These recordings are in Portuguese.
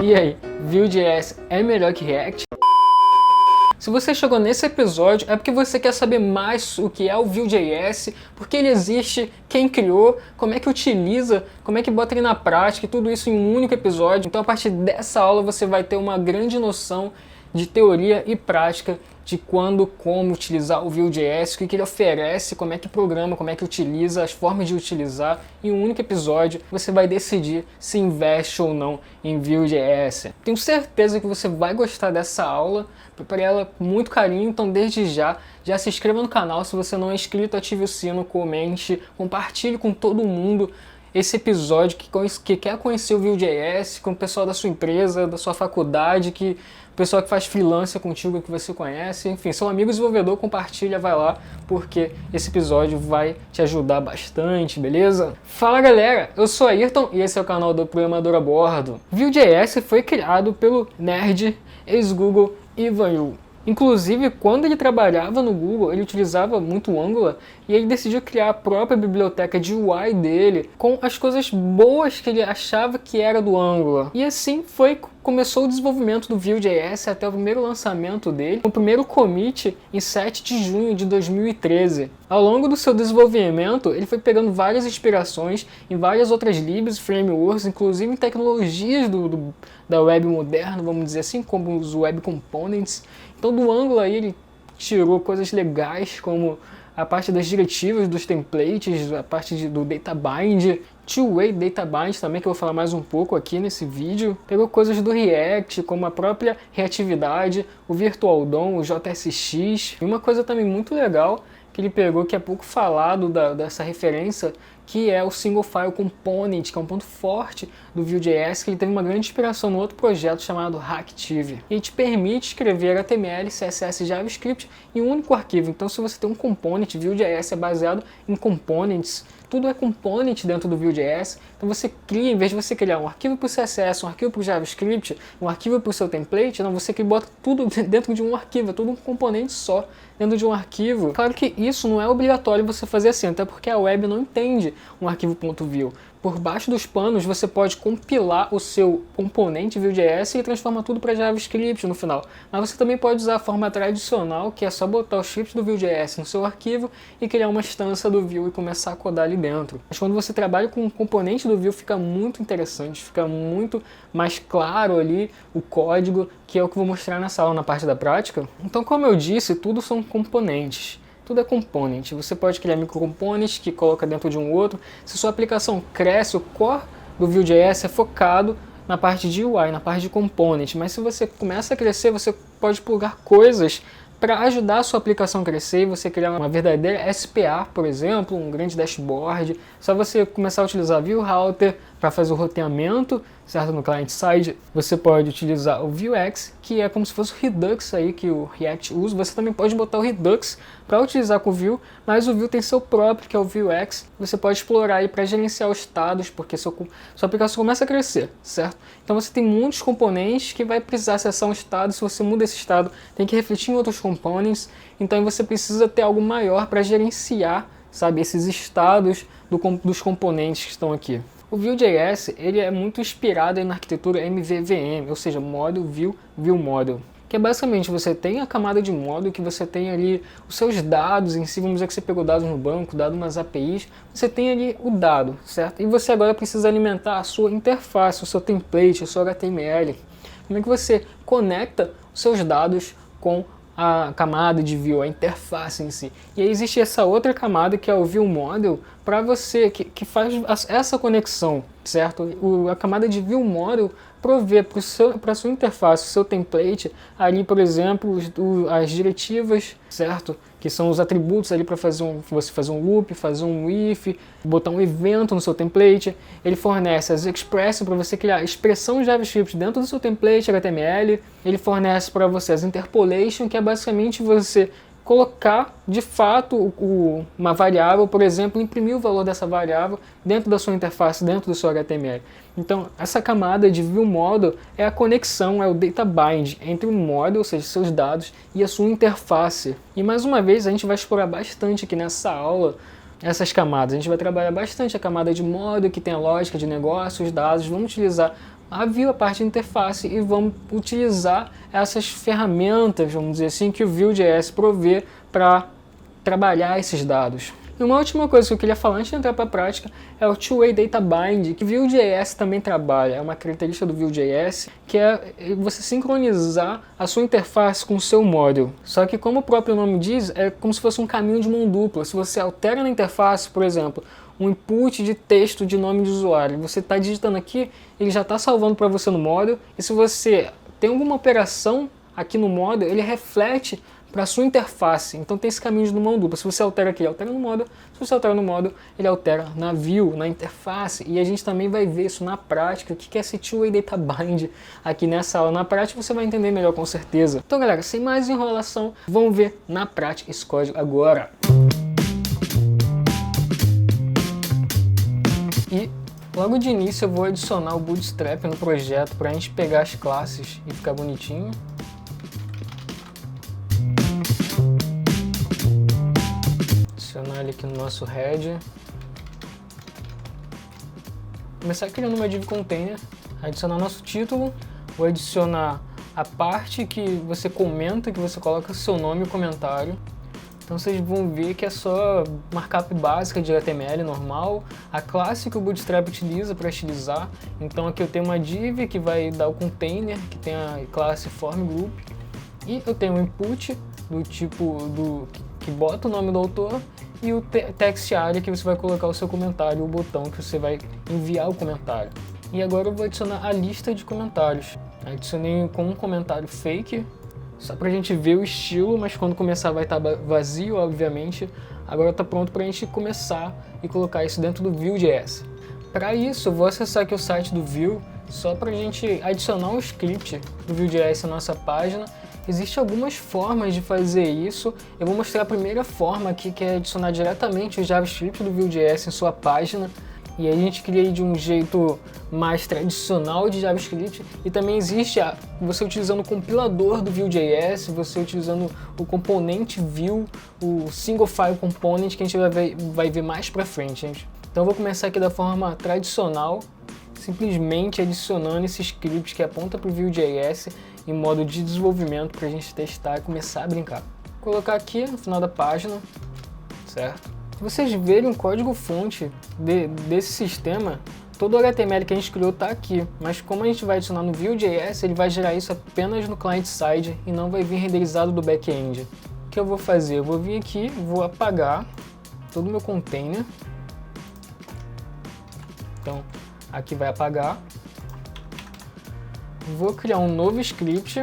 E aí, Vue.js é melhor que React? Se você chegou nesse episódio é porque você quer saber mais o que é o Vue.js, por que ele existe, quem criou, como é que utiliza, como é que bota ele na prática e tudo isso em um único episódio. Então a partir dessa aula você vai ter uma grande noção de teoria e prática de quando, como utilizar o Vue.js, o que ele oferece, como é que programa, como é que utiliza, as formas de utilizar. Em um único episódio você vai decidir se investe ou não em Vue.js. Tenho certeza que você vai gostar dessa aula, preparei ela com muito carinho, então desde já se inscreva no canal, se você não é inscrito, ative o sino, comente, compartilhe com todo mundo esse episódio que quer conhecer o Vue.js, com o pessoal da sua empresa, da sua faculdade, o pessoal que faz freelancer contigo, que você conhece, enfim, seu amigo desenvolvedor, compartilha, vai lá, porque esse episódio vai te ajudar bastante, beleza? Fala galera, eu sou Ayrton e esse é o canal do Programador a Bordo. Vue.js foi criado pelo nerd ex-Google Ivan Yu. Inclusive, quando ele trabalhava no Google, ele utilizava muito o Angular e ele decidiu criar a própria biblioteca de UI dele com as coisas boas que ele achava que era do Angular. E assim começou o desenvolvimento do Vue.js até o primeiro lançamento dele, o primeiro commit em 7 de junho de 2013. Ao longo do seu desenvolvimento, ele foi pegando várias inspirações em várias outras libs e frameworks, inclusive em tecnologias da web moderna, vamos dizer assim, como os web components. Então do Angular aí ele tirou coisas legais como a parte das diretivas, dos templates, a parte do data bind, two-way data bind também, que eu vou falar mais um pouco aqui nesse vídeo. Pegou coisas do React, como a própria reatividade, o Virtual DOM, o JSX. E uma coisa também muito legal que ele pegou, que é pouco falado dessa referência, que é o Single File Component, que é um ponto forte do Vue.js, que ele teve uma grande inspiração no outro projeto chamado Hacktiv. E te permite escrever HTML, CSS e JavaScript em um único arquivo. Então se você tem um component, Vue.js é baseado em components, tudo é component dentro do Vue.js, então você cria, em vez de você criar um arquivo para o CSS, um arquivo para o JavaScript, um arquivo para o seu template, não, você bota tudo dentro de um arquivo, é tudo um componente só dentro de um arquivo. Claro que isso não é obrigatório você fazer assim, até porque a web não entende um arquivo .vue. Por baixo dos panos você pode compilar o seu componente Vue.js e transformar tudo para JavaScript no final. Mas você também pode usar a forma tradicional, que é só botar o script do Vue.js no seu arquivo e criar uma instância do Vue e começar a codar ali dentro. Mas quando você trabalha com um componente do Vue fica muito interessante, fica muito mais claro ali o código, que é o que eu vou mostrar nessa aula na parte da prática. Então, como eu disse, tudo são componentes. Tudo é component. Você pode criar microcomponents que coloca dentro de um outro. Se sua aplicação cresce, o core do Vue.js é focado na parte de UI, na parte de component. Mas se você começa a crescer, você pode plugar coisas para ajudar a sua aplicação a crescer e você criar uma verdadeira SPA, por exemplo, um grande dashboard. Só você começar a utilizar Vue Router para fazer o roteamento, certo? No client-side, você pode utilizar o Vuex, que é como se fosse o Redux aí que o React usa. Você também pode botar o Redux para utilizar com o Vue, mas o Vue tem seu próprio, que é o Vuex. Você pode explorar aí para gerenciar os estados, porque sua aplicação começa a crescer, certo? Então você tem muitos componentes que vai precisar acessar um estado. Se você muda esse estado, tem que refletir em outros components. Então você precisa ter algo maior para gerenciar, sabe, esses estados dos componentes que estão aqui. O Vue.js ele é muito inspirado na arquitetura MVVM, ou seja, Model View View Model, que é basicamente você tem a camada de módulo, que você tem ali os seus dados em si, vamos dizer que você pegou dados no banco, dados nas APIs, você tem ali o dado, certo? E você agora precisa alimentar a sua interface, o seu template, o seu HTML. Como é que você conecta os seus dados com a camada de Vue, a interface em si. E aí existe essa outra camada que é o View Model, para você, que faz essa conexão, certo? A camada de View Model provê para a sua interface, o seu template, ali, por exemplo, as diretivas, certo? Que são os atributos ali para você fazer um loop, fazer um if, botar um evento no seu template. Ele fornece as expressions para você criar expressão JavaScript dentro do seu template HTML. Ele fornece para você as interpolation, que é basicamente você colocar de fato uma variável, por exemplo, imprimir o valor dessa variável dentro da sua interface, dentro do seu HTML. Então, essa camada de View Model é a conexão, é o data bind entre o model, ou seja, seus dados, e a sua interface. E mais uma vez, a gente vai explorar bastante aqui nessa aula essas camadas. A gente vai trabalhar bastante a camada de model, que tem a lógica de negócio, os dados. Vamos utilizar a Vue, a parte de interface, e vamos utilizar essas ferramentas, vamos dizer assim, que o Vue.js provê para trabalhar esses dados. E uma última coisa que eu queria falar antes de entrar para a prática é o Two-Way Data Bind, que o Vue.js também trabalha. É uma característica do Vue.js que é você sincronizar a sua interface com o seu module. Só que, como o próprio nome diz, é como se fosse um caminho de mão dupla. Se você altera na interface, por exemplo, um input de texto de nome de usuário, você está digitando aqui, ele já está salvando para você no module, e se você tem alguma operação aqui no module, ele reflete para a sua interface. Então tem esse caminho de mão dupla. Se você altera aqui, ele altera no module. Se você altera no module, ele altera na Vue, na interface. E a gente também vai ver isso na prática. O que é esse Two-Way Data Bind aqui nessa aula. Na prática você vai entender melhor, com certeza. Então, galera, sem mais enrolação, vamos ver na prática esse código agora. E logo de início eu vou adicionar o Bootstrap no projeto para a gente pegar as classes e ficar bonitinho. Adicionar ele aqui no nosso head. Começar criando uma div container, adicionar nosso título, vou adicionar a parte que você comenta, que você coloca seu nome e o comentário. Então vocês vão ver que é só markup básica de HTML normal, a classe que o Bootstrap utiliza para estilizar. Então aqui eu tenho uma div que vai dar o container, que tem a classe formGroup, e eu tenho um input do tipo que bota o nome do autor, e o text area que você vai colocar o seu comentário, o botão que você vai enviar o comentário. E agora eu vou adicionar a lista de comentários. Adicionei com um comentário fake, só pra gente ver o estilo, mas quando começar vai estar vazio, obviamente. Agora está pronto pra gente começar e colocar isso dentro do Vue.js. Para isso, eu vou acessar aqui o site do Vue, só pra gente adicionar um script do Vue.js na nossa página. Existem algumas formas de fazer isso. Eu vou mostrar a primeira forma aqui, que é adicionar diretamente o JavaScript do Vue.js em sua página. E aí a gente cria de um jeito mais tradicional de JavaScript. E também existe você utilizando o compilador do Vue.js, você utilizando o componente Vue, o Single File Component, que a gente vai ver mais pra frente, gente. Então eu vou começar aqui da forma tradicional, simplesmente adicionando esse script que aponta para o Vue.js em modo de desenvolvimento para a gente testar e começar a brincar. Vou colocar aqui no final da página, certo? Se vocês verem o código-fonte desse sistema, todo o HTML que a gente criou está aqui, mas como a gente vai adicionar no Vue.js, ele vai gerar isso apenas no client-side e não vai vir renderizado do back-end. O que eu vou fazer? Eu vou vir aqui, vou apagar todo o meu container. Então, aqui vai apagar. Vou criar um novo script,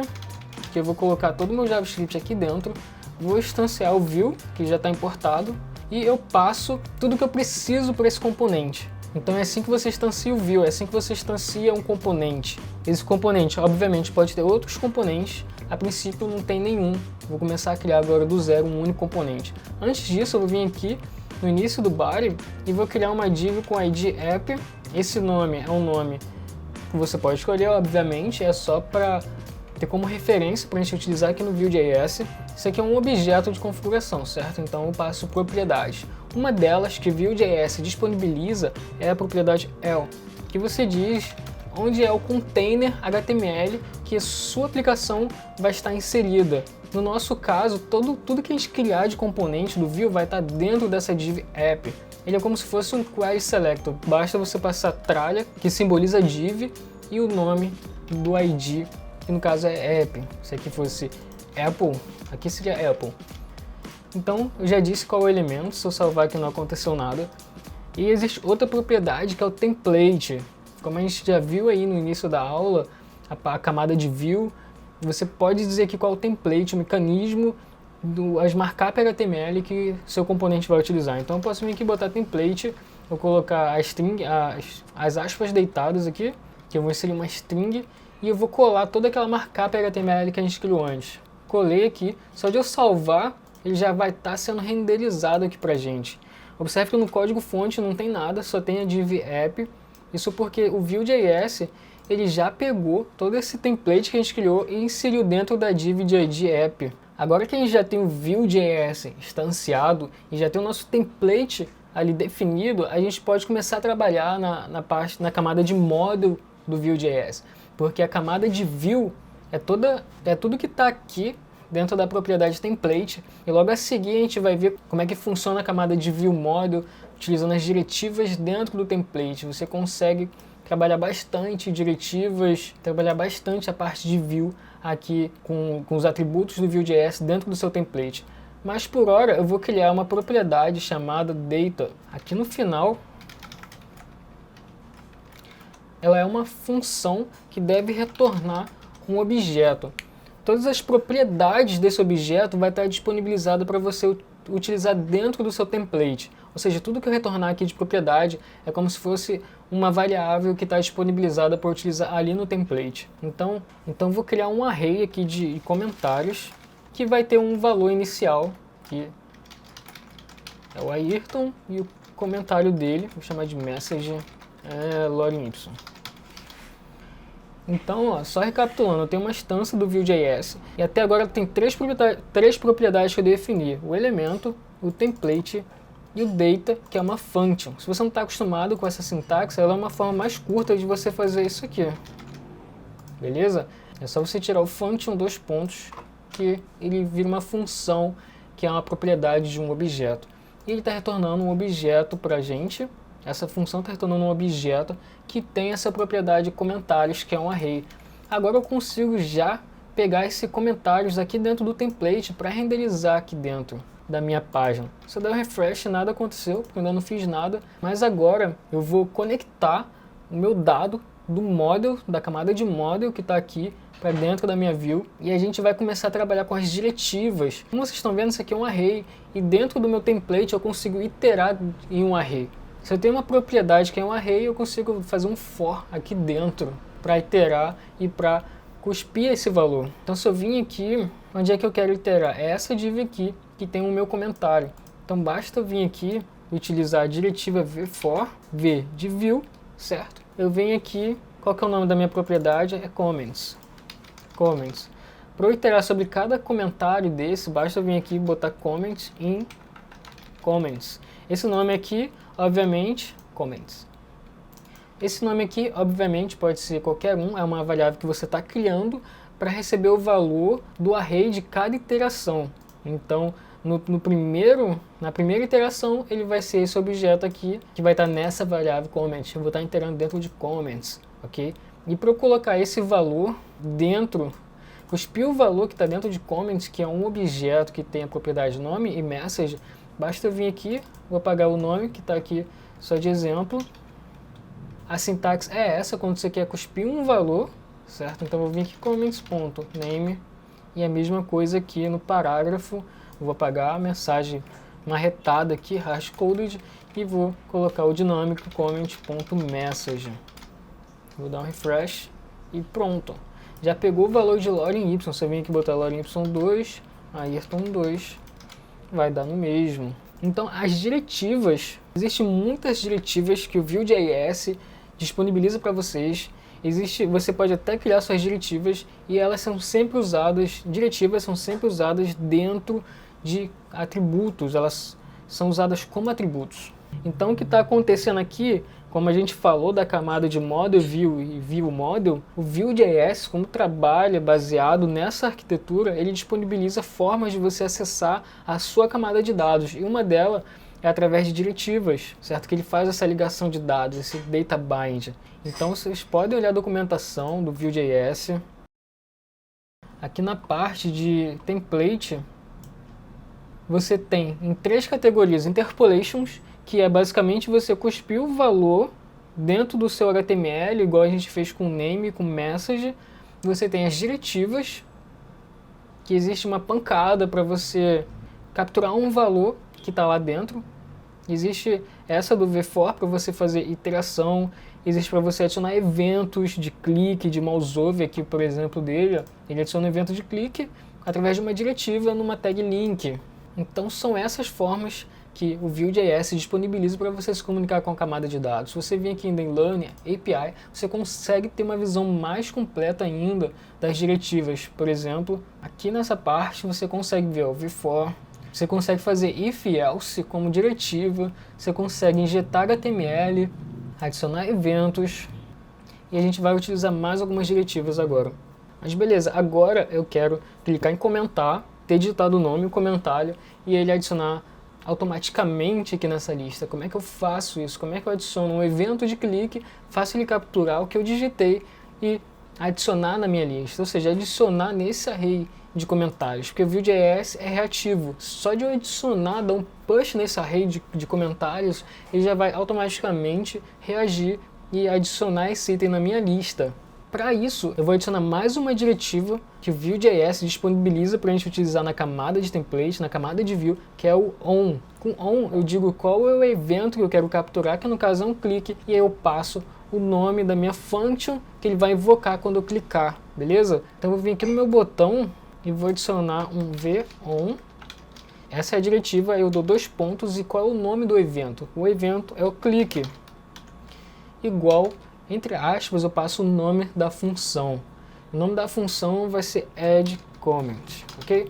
que eu vou colocar todo o meu JavaScript aqui dentro. Vou instanciar o Vue, que já está importado, e eu passo tudo que eu preciso para esse componente. Então é assim que você instancia o Vue, é assim que você instancia um componente. Esse componente, obviamente, pode ter outros componentes. A princípio não tem nenhum. Vou começar a criar agora do zero um único componente. Antes disso, eu vou vir aqui no início do body e vou criar uma div com ID app. Esse nome é um nome que você pode escolher, obviamente, é só para ter como referência para a gente utilizar aqui no Vue.js. Isso aqui é um objeto de configuração, certo? Então eu passo propriedades. Uma delas que Vue.js disponibiliza é a propriedade L, que você diz onde é o container HTML que a sua aplicação vai estar inserida. No nosso caso, tudo que a gente criar de componente do Vue vai estar dentro dessa div app. Ele é como se fosse um query selector. Basta você passar tralha, que simboliza div, e o nome do ID, que no caso é app. Se aqui fosse Apple, aqui seria Apple. Então, eu já disse qual é o elemento, se eu salvar aqui não aconteceu nada. E existe outra propriedade que é o template. Como a gente já viu aí no início da aula, a camada de Vue, você pode dizer aqui qual é o template, o mecanismo, as markup HTML que seu componente vai utilizar. Então eu posso vir aqui e botar template, vou colocar a string, as aspas deitadas aqui, que eu vou inserir uma string, e eu vou colar toda aquela markup HTML que a gente criou antes. Colei aqui, só de eu salvar, ele já vai estar sendo renderizado aqui pra gente. Observe que no código fonte não tem nada, só tem a div app. Isso porque o Vue.js ele já pegou todo esse template que a gente criou e inseriu dentro da div de ID app. Agora que a gente já tem o Vue.js instanciado e já tem o nosso template ali definido, a gente pode começar a trabalhar na camada de module do Vue.js, porque a camada de view é tudo que está aqui dentro da propriedade template, e logo a seguir a gente vai ver como é que funciona a camada de view model utilizando as diretivas dentro do template. Você consegue trabalhar bastante diretivas, trabalhar bastante a parte de view aqui com os atributos do Vue.js dentro do seu template. Mas por hora eu vou criar uma propriedade chamada data. Aqui no final, ela é uma função que deve retornar um objeto. Todas as propriedades desse objeto vai estar disponibilizado para você utilizar dentro do seu template. Ou seja, tudo que eu retornar aqui de propriedade é como se fosse uma variável que está disponibilizada para utilizar ali no template. Então vou criar um array aqui de comentários que vai ter um valor inicial, que é o Ayrton, e o comentário dele, vou chamar de message, Loren Y. Então, ó, só recapitulando, eu tenho uma instância do Vue.js e até agora tem três propriedades que eu defini: o elemento, o template e o data, que é uma function. Se você não está acostumado com essa sintaxe, ela é uma forma mais curta de você fazer isso aqui. Beleza? É só você tirar o function, dois pontos, que ele vira uma função, que é uma propriedade de um objeto. E ele está retornando um objeto para a gente. Essa função está retornando um objeto que tem essa propriedade comentários, que é um array. Agora eu consigo já pegar esses comentários aqui dentro do template para renderizar aqui dentro da minha página. Se eu der um refresh, nada aconteceu, porque eu ainda não fiz nada. Mas agora eu vou conectar o meu dado do model, da camada de model que está aqui, para dentro da minha view, e a gente vai começar a trabalhar com as diretivas. Como vocês estão vendo, isso aqui é um array, e dentro do meu template eu consigo iterar em um array. Se eu tenho uma propriedade que é um array, eu consigo fazer um for aqui dentro para iterar e para cuspir esse valor. Então se eu vim aqui, onde é que eu quero iterar? É essa div aqui, que tem o meu comentário. Então basta eu vir aqui, utilizar a diretiva vFor, v de view, certo? Eu venho aqui, qual que é o nome da minha propriedade? É comments. Comments. Para eu iterar sobre cada comentário desse, basta eu vir aqui e botar comments em comments. Esse nome aqui, obviamente, comments. Esse nome aqui, obviamente, pode ser qualquer um, é uma variável que você está criando para receber o valor do array de cada iteração. Então, na primeira iteração, ele vai ser esse objeto aqui, que vai estar nessa variável comments. Eu vou estar iterando dentro de comments, ok? E para eu colocar esse valor dentro, cuspir o valor que está dentro de comments, que é um objeto que tem a propriedade nome e message, basta eu vir aqui, vou apagar o nome que está aqui só de exemplo. A sintaxe é essa quando você quer cuspir um valor, certo? Então eu vou vir aqui comments.name e a mesma coisa aqui no parágrafo. Eu vou apagar a mensagem marretada aqui, hashcoded, e vou colocar o dinâmico comment.message. Vou dar um refresh e pronto. Já pegou o valor de Loren Y. Você vem aqui botar Loren Y2, Ayrton 2, vai dar no mesmo. Então as diretivas, existem muitas diretivas que o Vue.js disponibiliza para vocês. Você pode até criar suas diretivas e elas são sempre usadas, diretivas são sempre usadas dentro de atributos, elas são usadas como atributos. Então o que está acontecendo aqui, como a gente falou da camada de model view e view model, o Vue.js, como trabalha baseado nessa arquitetura, ele disponibiliza formas de você acessar a sua camada de dados, e uma delas é através de diretivas, certo? Que ele faz essa ligação de dados, esse data bind. Então vocês podem olhar a documentação do Vue.js. Aqui na parte de template, você tem em 3 categorias interpolations, que é basicamente você cuspir o valor dentro do seu HTML, igual a gente fez com name, com message. Você tem as diretivas, que existe uma pancada para você capturar um valor que está lá dentro. Existe essa do vFor para você fazer iteração, existe para você adicionar eventos de clique, de mouse over, aqui por exemplo dele, ele adiciona um evento de clique através de uma diretiva numa tag link. Então são essas formas que o Vue.js disponibiliza para você se comunicar com a camada de dados. Se você vir aqui ainda em Learn API, você consegue ter uma visão mais completa ainda das diretivas. Por exemplo, aqui nessa parte você consegue ver o vFor, você consegue fazer if else como diretiva, você consegue injetar HTML, adicionar eventos, e a gente vai utilizar mais algumas diretivas agora. Mas beleza, agora eu quero clicar em comentar, ter digitado o nome, o comentário e ele adicionar automaticamente aqui nessa lista. Como é que eu faço isso? Como é que eu adiciono um evento de clique, faço ele capturar o que eu digitei e adicionar na minha lista, ou seja, adicionar nesse array de comentários, porque o Vue.js é reativo. Só de eu adicionar, dar um push nesse array de comentários, ele já vai automaticamente reagir e adicionar esse item na minha lista. Para isso, eu vou adicionar mais uma diretiva que o Vue.js disponibiliza para a gente utilizar na camada de template, na camada de view, que é o on. Com on, eu digo qual é o evento que eu quero capturar, que no caso é um clique, e aí eu passo o nome da minha function que ele vai invocar quando eu clicar, beleza? Então eu vou vir aqui no meu botão e vou adicionar um v-on. Essa é a diretiva, eu dou 2 pontos e qual é o nome do evento? O evento é o clique. Igual, entre aspas, eu passo o nome da função. O nome da função vai ser add_comment, ok?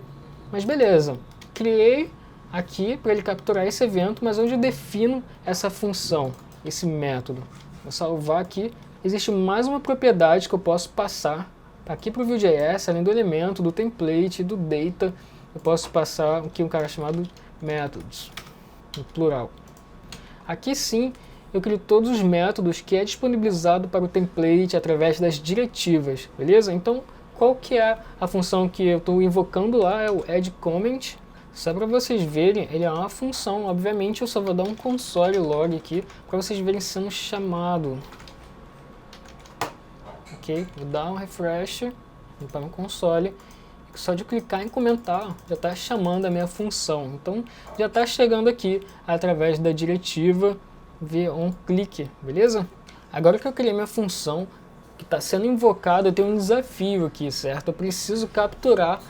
Mas beleza, criei aqui para ele capturar esse evento, mas onde eu defino essa função, esse método? Vou salvar aqui. Existe mais uma propriedade que eu posso passar aqui para o Vue.js, além do elemento, do template, do data, eu posso passar aqui um cara chamado methods, no plural. Aqui sim, eu crio todos os métodos que é disponibilizado para o template através das diretivas, beleza? Então, qual que é a função que eu estou invocando lá? É o add_comment. Só para vocês verem, ele é uma função. Obviamente, eu só vou dar um console log aqui para vocês verem sendo chamado. Ok, vou dar um refresh para o console. Só de clicar em comentar, já está chamando a minha função. Então, já está chegando aqui através da diretiva v-on_click, beleza? Agora que eu criei minha função, que está sendo invocada, eu tenho um desafio aqui, certo? Eu preciso capturar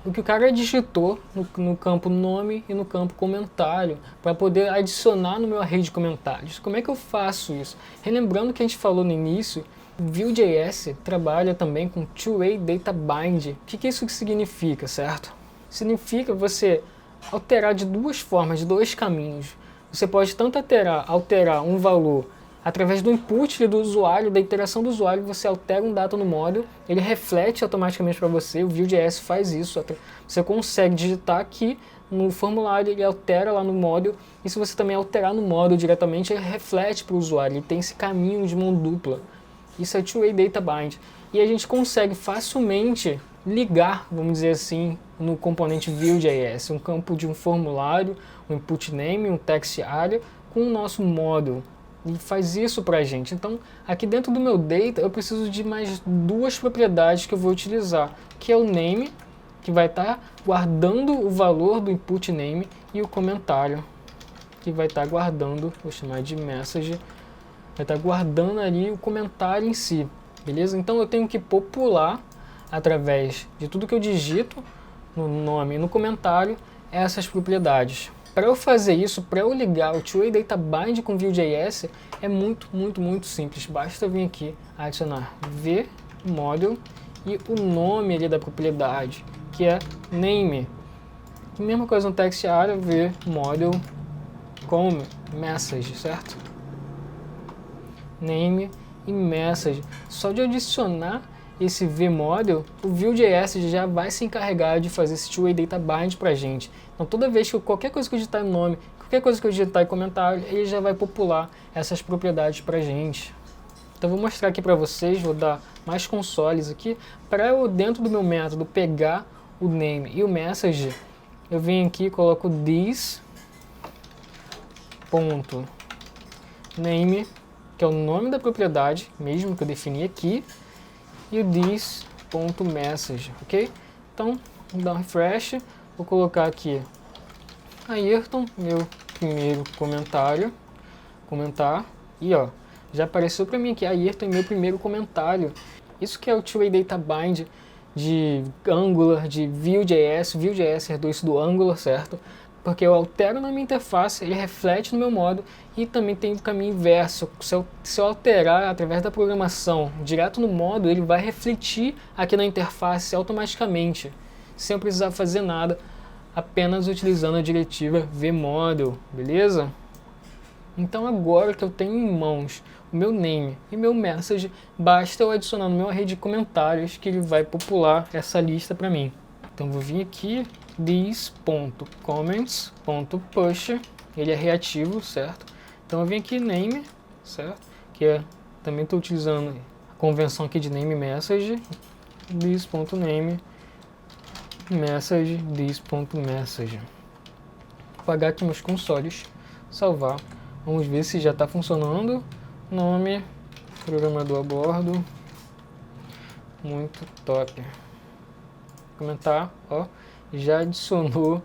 o que o cara digitou no campo nome e no campo comentário, para poder adicionar no meu array de comentários. Como é que eu faço isso? Relembrando que a gente falou no início, Vue.js trabalha também com Two-Way Data Bind. O que isso significa, certo? Significa você alterar de duas formas, de dois caminhos. Você pode tanto alterar um valor através do input do usuário, da interação do usuário, você altera um dado no módulo, ele reflete automaticamente para você, o Vue.js faz isso, você consegue digitar aqui no formulário, ele altera lá no módulo, e se você também alterar no módulo diretamente, ele reflete para o usuário, ele tem esse caminho de mão dupla. Isso é Two-Way Data Bind. E a gente consegue facilmente ligar, vamos dizer assim, no componente Vue.js, um campo de um formulário, um input name, um text area, com o nosso módulo. E faz isso para a gente. Então, aqui dentro do meu data, eu preciso de mais duas propriedades que eu vou utilizar, que é o name, que vai estar guardando o valor do input name, e o comentário, que vai estar guardando, vou chamar de message, vai estar guardando ali o comentário em si, beleza? Então eu tenho que popular, através de tudo que eu digito, no nome e no comentário, essas propriedades. Para eu fazer isso, para eu ligar o Two-Way Data Bind com Vue.js, é muito simples. Basta vir aqui, adicionar v-module e o nome ali da propriedade, que é name. E mesma coisa no text area, v-module com message, certo? Name e message. Só de adicionar esse v-module, o Vue.js já vai se encarregar de fazer esse Two-Way Data Bind pra gente. Então toda vez que qualquer coisa que eu digitar em nome, qualquer coisa que eu digitar em comentário, ele já vai popular essas propriedades pra gente. Então vou mostrar aqui pra vocês, vou dar mais consoles aqui, para eu dentro do meu método pegar o name e o message, eu venho aqui e coloco this ponto name, que é o nome da propriedade mesmo que eu defini aqui, e o this.message, ok? Então, vou dar um refresh, vou colocar aqui Ayrton, meu primeiro comentar, e ó, já apareceu para mim aqui Ayrton, meu primeiro comentário. Isso que é o Two-Way Data Bind de Angular, de Vue.js. Vue.js herdou isso do Angular, certo? Porque eu altero na minha interface, ele reflete no meu módulo, e também tem o caminho inverso. Se eu alterar através da programação direto no módulo, ele vai refletir aqui na interface automaticamente, sem eu precisar fazer nada, apenas utilizando a diretiva vmodule, beleza? Então agora que eu tenho em mãos o meu name e meu message, basta eu adicionar no meu array de comentários que ele vai popular essa lista para mim. Então vou vir aqui, this.comments.push, ele é reativo, certo? Então eu venho aqui name, certo? Que também estou utilizando a convenção aqui de name message, this.name message, this.message. Vou apagar aqui meus consoles, salvar. Vamos ver se já está funcionando. Nome, programador a bordo. Muito top. Comentar, ó, já adicionou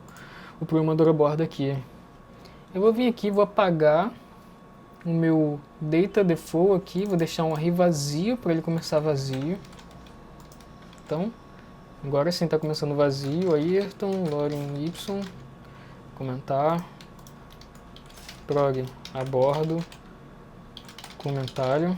o programador a bordo aqui. Eu vou vir aqui, vou apagar o meu data default aqui, vou deixar um array vazio para ele começar vazio. Então, agora sim está começando vazio. Ayrton, Loren Y, comentar, prog a bordo, comentário.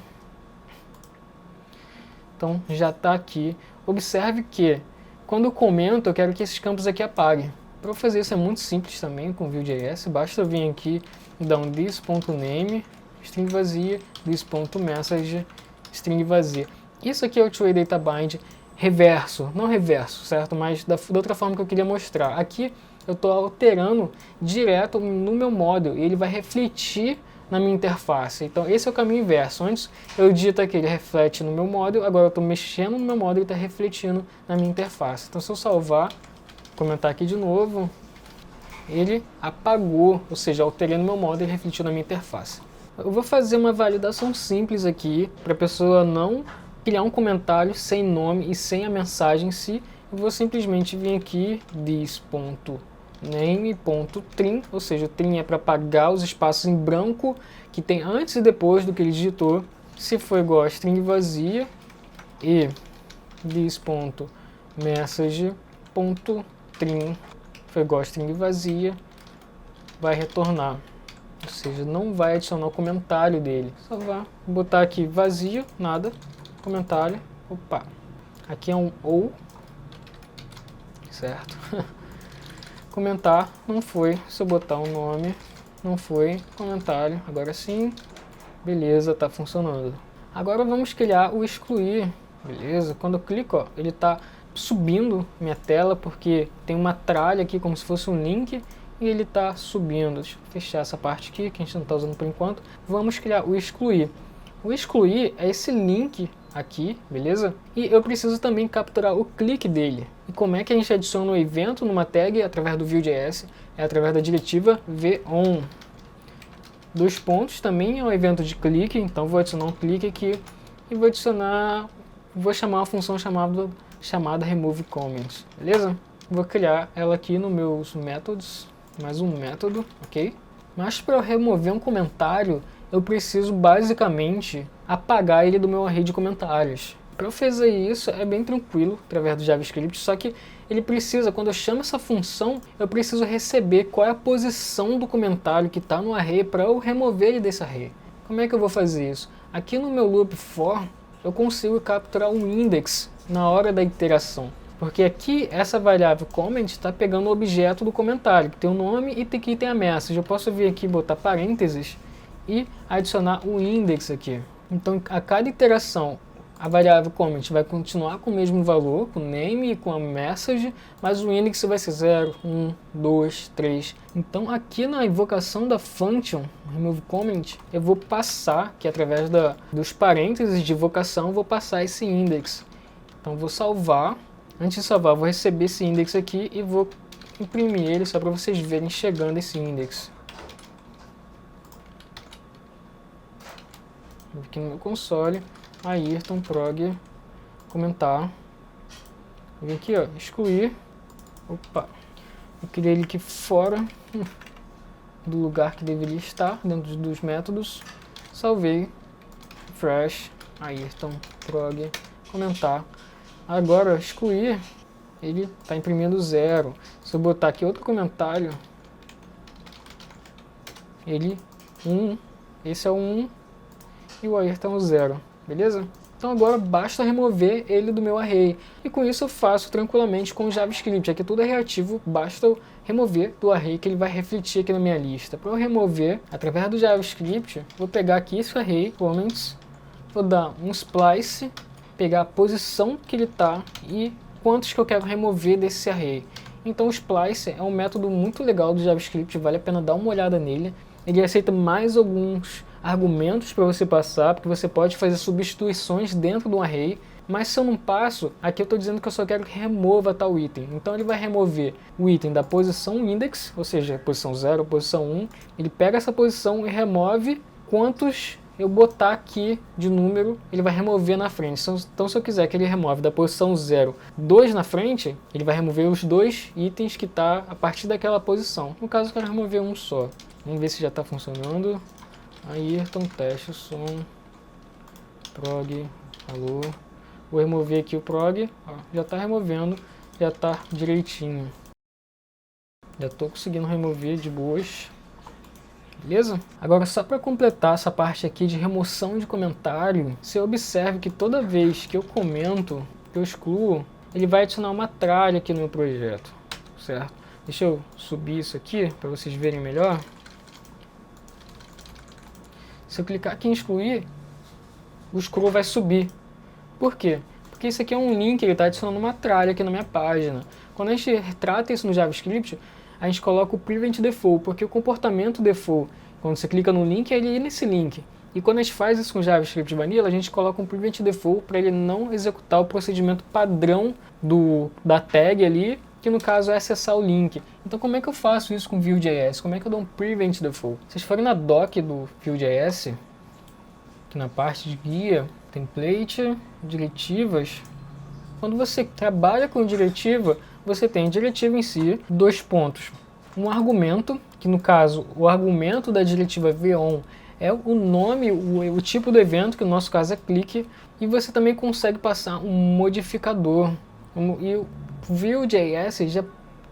Então já está aqui. Observe que quando eu comento, eu quero que esses campos aqui apaguem. Para fazer isso é muito simples também com Vue.js. Basta eu vir aqui e dar um this.name, string vazia, this.message, string vazia. Isso aqui é o two-way data bind reverso, não reverso, certo? Mas da outra forma que eu queria mostrar. Aqui eu estou alterando direto no meu model e ele vai refletir na minha interface. Então esse é o caminho inverso. Antes eu digito aqui, ele reflete no meu model, agora eu estou mexendo no meu model e está refletindo na minha interface. Então se eu salvar, comentar aqui de novo, ele apagou, ou seja, alterei no meu model e refletiu na minha interface. Eu vou fazer uma validação simples aqui, para a pessoa não criar um comentário sem nome e sem a mensagem em si. Eu vou simplesmente vir aqui, this.name.trim, ou seja, o trim é para apagar os espaços em branco que tem antes e depois do que ele digitou. Se for igual a string vazia, e this.message.trim foi igual a string vazia, vai retornar. Ou seja, não vai adicionar o comentário dele. Só vai botar aqui vazio, nada, comentário, opa. Aqui é um ou, certo? Comentar, não foi. Se eu botar um nome, não foi. Comentário, agora sim. Beleza, tá funcionando. Agora vamos criar o excluir. Beleza? Quando eu clico, ó, ele tá subindo minha tela, porque tem uma tralha aqui como se fosse um link, e ele está subindo. Deixa eu fechar essa parte aqui, que a gente não está usando por enquanto. Vamos criar o excluir. O excluir é esse link aqui, beleza? E eu preciso também capturar o clique dele. E como é que a gente adiciona um evento numa tag através do Vue.js? É através da diretiva von. Dois pontos também é um evento de clique, então vou adicionar um clique aqui e vou chamar uma função chamada remove comments, beleza? Vou criar ela aqui nos meus métodos, mais um método, ok? Mas para eu remover um comentário, eu preciso basicamente apagar ele do meu array de comentários. Para eu fazer isso é bem tranquilo, através do JavaScript, só que ele precisa, quando eu chamo essa função, eu preciso receber qual é a posição do comentário que está no array para eu remover ele desse array. Como é que eu vou fazer isso? Aqui no meu loop for, eu consigo capturar um index na hora da iteração. Porque aqui essa variável comment está pegando o objeto do comentário, que tem o nome e aqui tem a message. Eu posso vir aqui, botar parênteses e adicionar o index aqui. Então a cada iteração a variável comment vai continuar com o mesmo valor, com o name e com a message, mas o index vai ser 0, 1, 2, 3. Então aqui na invocação da function remove comment, eu vou passar, que através dos parênteses de invocação, eu vou passar esse index. Então vou salvar. Antes de salvar, eu vou receber esse index aqui e vou imprimir ele só para vocês verem chegando esse index. Aqui no meu console, Ayrton prog comentar. Vou vir aqui, ó, excluir. Opa, eu criei ele aqui fora do lugar que deveria estar, dentro dos métodos. Salvei, refresh, Ayrton prog comentar. Agora, excluir, ele está imprimindo 0. Se eu botar aqui outro comentário, ele 1, esse é o 1 e o Ayrton é o 0, beleza? Então agora basta remover ele do meu array. E com isso eu faço tranquilamente com o JavaScript. Aqui tudo é reativo, basta eu remover do array que ele vai refletir aqui na minha lista. Para eu remover, através do JavaScript, vou pegar aqui esse array, comments, vou dar um splice, pegar a posição que ele está e quantos que eu quero remover desse array. Então o splice é um método muito legal do JavaScript, vale a pena dar uma olhada nele. Ele aceita mais alguns argumentos para você passar, porque você pode fazer substituições dentro de um array. Mas se eu não passo, aqui eu estou dizendo que eu só quero que remova tal item. Então ele vai remover o item da posição index, ou seja, posição 0, posição 1. Ele pega essa posição e remove quantos eu botar aqui de número, ele vai remover na frente. Então se eu quiser que ele remove da posição 0, 2 na frente, ele vai remover os 2 itens que está a partir daquela posição. No caso eu quero remover um só. Vamos ver se já está funcionando. Ayrton, teste, som, prog, alô. Vou remover aqui o prog, ó, já está removendo, já está direitinho. Já estou conseguindo remover de boas. Beleza? Agora só para completar essa parte aqui de remoção de comentário, você observe que toda vez que eu comento, que eu excluo, ele vai adicionar uma tralha aqui no meu projeto, certo? Deixa eu subir isso aqui para vocês verem melhor. Se eu clicar aqui em excluir, o scroll vai subir. Por quê? Porque isso aqui é um link, ele está adicionando uma tralha aqui na minha página. Quando a gente trata isso no JavaScript, a gente coloca o prevent default, porque o comportamento default, quando você clica no link, ele ir nesse link. E quando a gente faz isso com JavaScript Vanilla, a gente coloca um prevent default para ele não executar o procedimento padrão da tag ali, que no caso é acessar o link. Então como é que eu faço isso com Vue.js? Como é que eu dou um prevent default? Se vocês forem na doc do Vue.js, aqui na parte de guia, template, diretivas, quando você trabalha com diretiva, você tem a diretiva em si, 2 pontos. Um argumento, que no caso, o argumento da diretiva VON é o nome, o tipo do evento, que no nosso caso é clique, e você também consegue passar um modificador. E o Vue.js já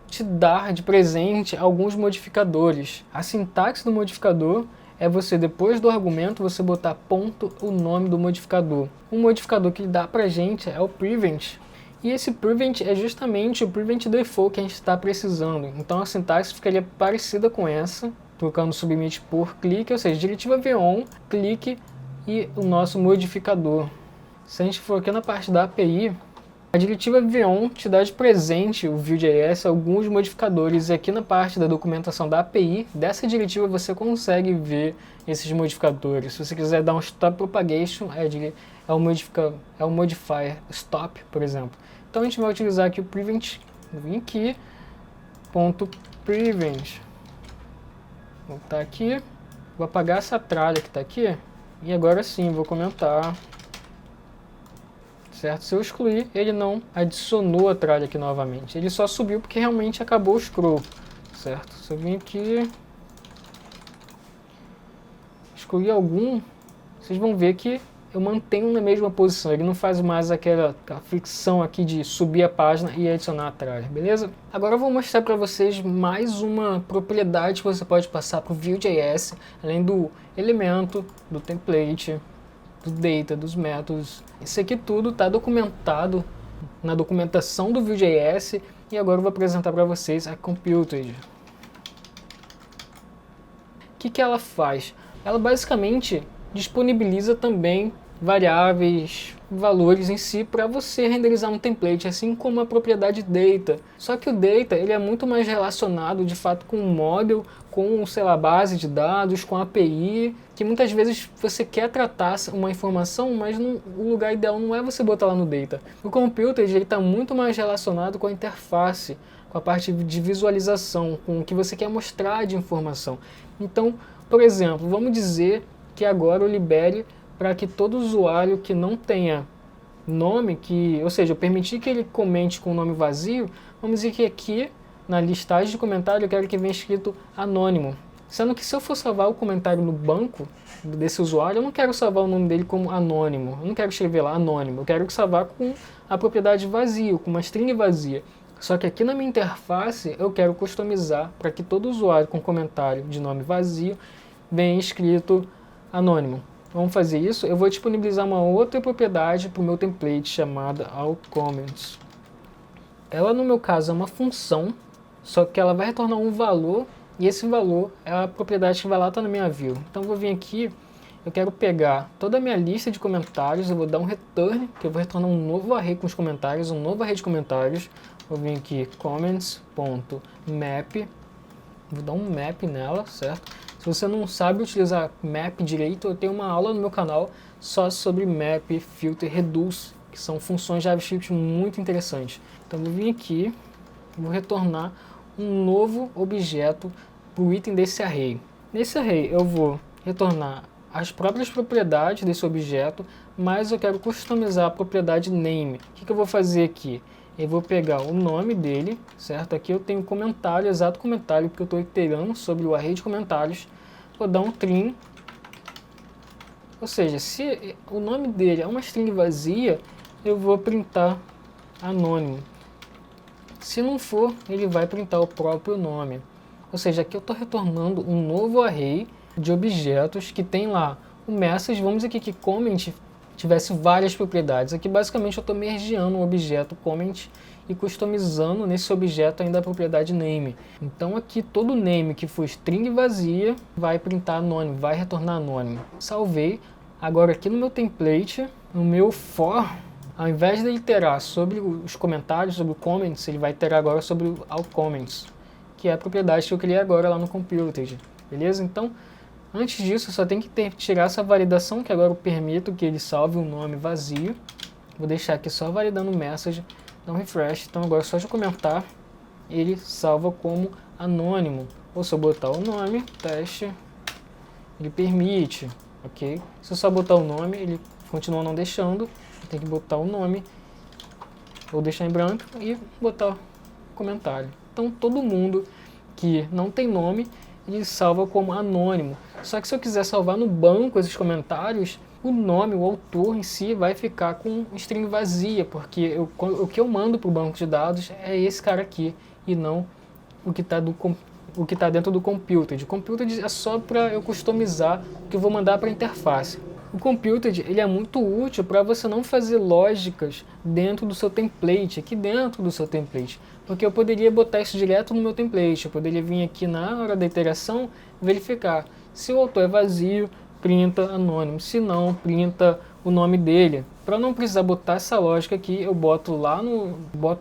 te dá de presente alguns modificadores. A sintaxe do modificador é você, depois do argumento, você botar ponto o nome do modificador. O modificador que dá pra gente é o prevent. E esse prevent é justamente o prevent default que a gente está precisando. Então a sintaxe ficaria parecida com essa, trocando submit por clique, ou seja, diretiva VON, clique e o nosso modificador. Se a gente for aqui na parte da API, a diretiva VON te dá de presente o Vue.js alguns modificadores, e aqui na parte da documentação da API dessa diretiva você consegue ver esses modificadores. Se você quiser dar um stop propagation, é o modifier stop, por exemplo. Então a gente vai utilizar aqui o prevent, vim aqui, ponto prevent, vou botar aqui, vou apagar essa tralha que está aqui, e agora sim vou comentar. Certo? Se eu excluir, ele não adicionou a tralha aqui novamente. Ele só subiu porque realmente acabou o scroll. Certo? Se eu vir aqui, excluir algum, vocês vão ver que eu mantenho na mesma posição. Ele não faz mais aquela fricção aqui de subir a página e adicionar a tralha, beleza? Agora eu vou mostrar para vocês mais uma propriedade que você pode passar para o Vue.js, além do elemento, do template, do data, dos métodos. Isso aqui tudo está documentado na documentação do Vue.js, e agora eu vou apresentar para vocês a Computed. O que ela faz? Ela basicamente disponibiliza também variáveis, valores em si para você renderizar um template, assim como a propriedade data. Só que o data ele é muito mais relacionado de fato com o model, com, sei lá, base de dados, com a API, que muitas vezes você quer tratar uma informação, mas o lugar ideal não é você botar lá no data. O Computed ele está muito mais relacionado com a interface, com a parte de visualização, com o que você quer mostrar de informação. Então, por exemplo, vamos dizer que agora eu libere para que todo usuário que não tenha nome, ou seja, eu permitir que ele comente com o nome vazio, vamos dizer que aqui na listagem de comentário eu quero que venha escrito anônimo. Sendo que se eu for salvar o comentário no banco desse usuário, eu não quero salvar o nome dele como anônimo, eu não quero escrever lá anônimo, eu quero salvar com a propriedade vazio, com uma string vazia. Só que aqui na minha interface eu quero customizar para que todo usuário com comentário de nome vazio venha escrito anônimo. Vamos fazer isso. Eu vou disponibilizar uma outra propriedade para o meu template chamada allComments. Ela no meu caso é uma função, só que ela vai retornar um valor, e esse valor é a propriedade que vai lá estar na minha view. Então eu vou vir aqui, eu quero pegar toda a minha lista de comentários, eu vou dar um return, que eu vou retornar um novo array com os comentários, um novo array de comentários. Vou vir aqui, comments.map, vou dar um map nela, certo? Se você não sabe utilizar map direito, eu tenho uma aula no meu canal só sobre map, filter, reduce, que são funções JavaScript muito interessantes. Então eu vou vir aqui, vou retornar um novo objeto para o item desse array. Nesse array eu vou retornar as próprias propriedades desse objeto, mas eu quero customizar a propriedade name. O que eu vou fazer aqui? Eu vou pegar o nome dele, certo? Aqui eu tenho comentário, exato comentário, porque eu estou iterando sobre o array de comentários. Vou dar um trim, ou seja, se o nome dele é uma string vazia, eu vou printar anônimo. Se não for, ele vai printar o próprio nome. Ou seja, aqui eu estou retornando um novo array de objetos que tem lá o message. Vamos dizer aqui que comment tivesse várias propriedades. Aqui basicamente eu estou mergeando um objeto comment e customizando nesse objeto ainda a propriedade name. Então aqui todo name que for string vazia vai printar anônimo, vai retornar anônimo. Salvei. Agora aqui no meu template, no meu for, ao invés de iterar sobre os comentários, sobre o comments, ele vai iterar agora sobre o all comments, que é a propriedade que eu criei agora lá no computed. Beleza? Então, antes disso, eu só tenho que tirar essa validação, que agora eu permito que ele salve um nome vazio. Vou deixar aqui só validando o message, dar um refresh. Então agora só de comentar, ele salva como anônimo. Ou se eu botar o nome, teste, ele permite, ok? Se eu só botar o nome, ele continua não deixando. Tem que botar o nome, ou deixar em branco e botar o comentário. Então todo mundo que não tem nome, ele salva como anônimo. Só que se eu quiser salvar no banco esses comentários, o nome, o autor em si vai ficar com string vazia, porque o que eu mando para o banco de dados é esse cara aqui, e não o que está dentro do computed. O computed é só para eu customizar o que eu vou mandar para a interface. O computed ele é muito útil para você não fazer lógicas dentro do seu template, aqui dentro do seu template. Porque eu poderia botar isso direto no meu template, eu poderia vir aqui na hora da iteração, verificar se o autor é vazio, printa anônimo, se não, printa o nome dele. Para não precisar botar essa lógica aqui, eu boto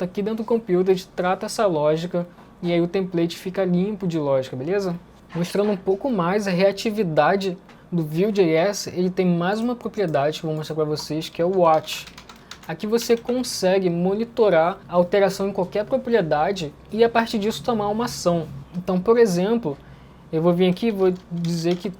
aqui dentro do computed, trata essa lógica e aí o template fica limpo de lógica, beleza? Mostrando um pouco mais a reatividade do Vue.js, ele tem mais uma propriedade que eu vou mostrar para vocês, que é o Watch. Aqui você consegue monitorar a alteração em qualquer propriedade e a partir disso tomar uma ação. Então, por exemplo, eu vou vir aqui e vou dizer que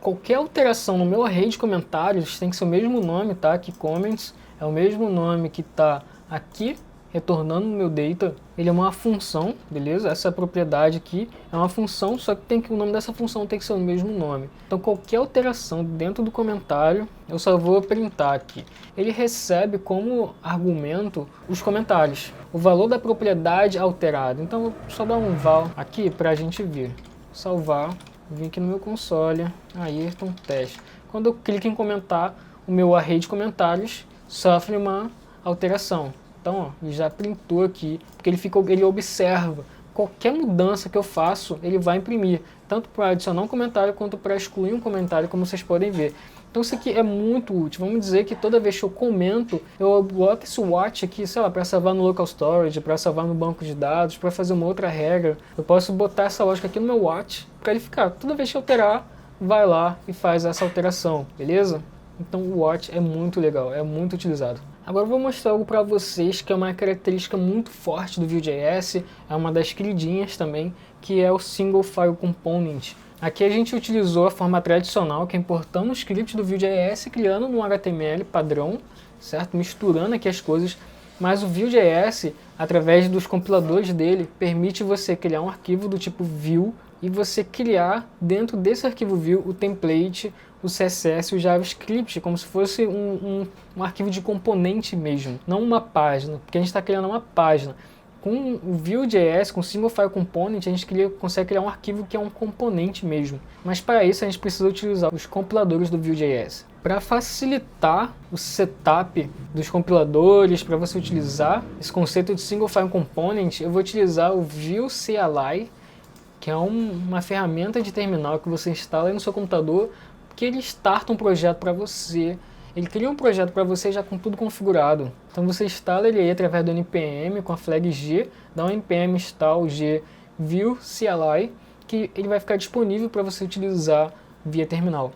qualquer alteração no meu array de comentários tem que ser o mesmo nome, tá? Aqui comments é o mesmo nome que está aqui, retornando no meu data. Ele é uma função, beleza? Essa propriedade aqui é uma função, só que o nome dessa função tem que ser o mesmo nome. Então qualquer alteração dentro do comentário, eu só vou printar aqui. Ele recebe como argumento os comentários, o valor da propriedade alterada. Então eu vou só dar um val aqui para a gente ver. Salvar, vim aqui no meu console, Ayrton teste. Quando eu clico em comentar, o meu array de comentários sofre uma alteração. Então, ó, ele já printou aqui, porque ele observa qualquer mudança que eu faço, ele vai imprimir, tanto para adicionar um comentário quanto para excluir um comentário, como vocês podem ver. Então isso aqui é muito útil. Vamos dizer que toda vez que eu comento, eu boto esse watch aqui, sei lá, para salvar no local storage, para salvar no banco de dados, para fazer uma outra regra. Eu posso botar essa lógica aqui no meu watch, para ele ficar, toda vez que eu alterar, vai lá e faz essa alteração, beleza? Então o watch é muito legal, é muito utilizado. Agora eu vou mostrar algo para vocês que é uma característica muito forte do Vue.js, é uma das queridinhas também, que é o Single File Component. Aqui a gente utilizou a forma tradicional, que é importando o script do Vue.js, criando um HTML padrão, certo? Misturando aqui as coisas, mas o Vue.js, através dos compiladores dele, permite você criar um arquivo do tipo Vue e você criar dentro desse arquivo Vue o template, o CSS e o JavaScript, como se fosse um arquivo de componente mesmo, não uma página, porque a gente está criando uma página. Com o Vue.js, com o Single File Component, a gente consegue criar um arquivo que é um componente mesmo. Mas para isso a gente precisa utilizar os compiladores do Vue.js. Para facilitar o setup dos compiladores, para você utilizar esse conceito de Single File Component, eu vou utilizar o Vue CLI, que é uma ferramenta de terminal que você instala aí no seu computador, que ele starta um projeto para você. Ele cria um projeto para você já com tudo configurado. Então você instala ele aí através do npm com a flag g, dá um npm install g vue CLI, que ele vai ficar disponível para você utilizar via terminal.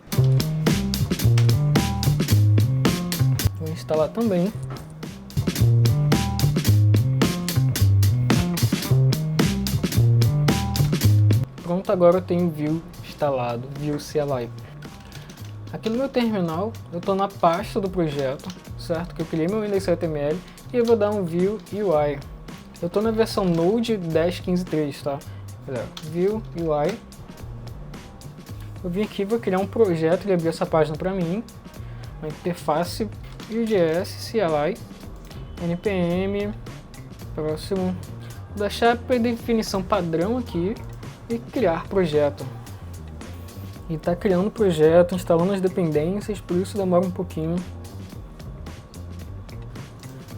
Vou instalar também. Pronto, agora eu tenho o Vue instalado, Vue CLI. Aqui no meu terminal, eu estou na pasta do projeto, certo? Que eu criei meu index.html e eu vou dar um Vue UI. Eu estou na versão Node 10.15.3, tá? Vue UI. Eu vim aqui, vou criar um projeto, ele abriu essa página para mim. Uma interface Vue.js CLI, npm, próximo. Vou deixar para definição padrão aqui e criar projeto. E está criando o projeto, instalando as dependências, por isso demora um pouquinho.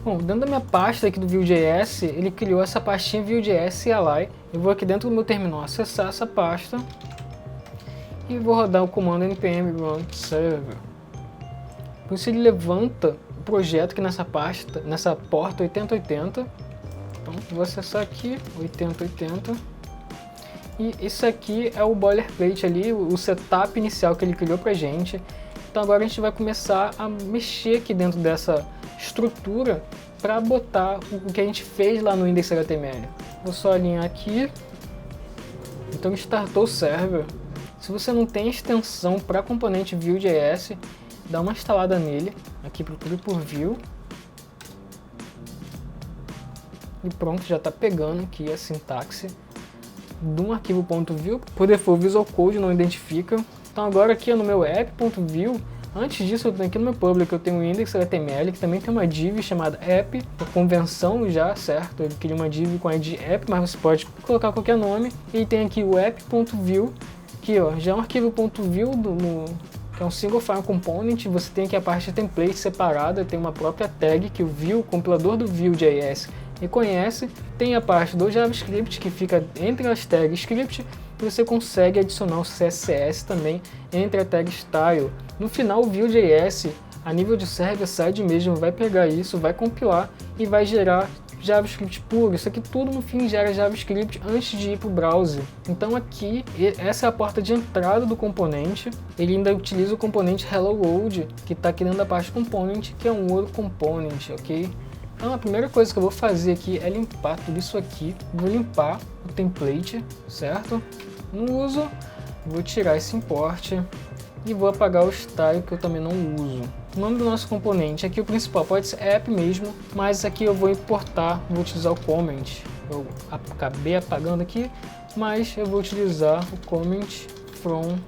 Bom, dentro da minha pasta aqui do Vue.js, ele criou essa pastinha Vue.js CLI. Eu vou aqui dentro do meu terminal acessar essa pasta e vou rodar o comando npm run server. Por isso ele levanta o projeto aqui nessa pasta, nessa porta 8080. Então vou acessar aqui 8080. E isso aqui é o boilerplate ali, o setup inicial que ele criou pra gente. Então agora a gente vai começar a mexer aqui dentro dessa estrutura para botar o que a gente fez lá no index.html. Vou só alinhar aqui. Então startou o server. Se você não tem extensão para componente Vue.js, dá uma instalada nele. Aqui procure por Vue. E pronto, já está pegando aqui a sintaxe de um arquivo .vue. Por default, Visual Code não identifica. Então agora aqui no meu app.vue, antes disso eu tenho aqui no meu public, eu tenho o index.html, que também tem uma div chamada app, por convenção já, certo? Ele cria uma div com a id app, mas você pode colocar qualquer nome. E tem aqui o app.vue, que ó, já é um arquivo .vue, que é um single file component. Você tem aqui a parte de template separada, tem uma própria tag que o Vue, o compilador do Vue.js, reconhece. Tem a parte do JavaScript que fica entre as tags script e você consegue adicionar o CSS também entre a tag style. No final, o Vue.js, a nível de server-side mesmo, vai pegar isso, vai compilar e vai gerar JavaScript puro. Isso aqui tudo no fim gera JavaScript antes de ir para o browser. Então aqui, essa é a porta de entrada do componente. Ele ainda utiliza o componente Hello World, que está aqui dentro da parte component, que é um outro component, ok? Então a primeira coisa que eu vou fazer aqui é limpar tudo isso aqui. Vou limpar o template, certo? Não uso. Vou tirar esse import e vou apagar o style, que eu também não uso. O nome do nosso componente aqui, o principal, pode ser app mesmo, mas aqui eu vou importar, vou utilizar o comment. Eu acabei apagando aqui, mas eu vou utilizar o comment from,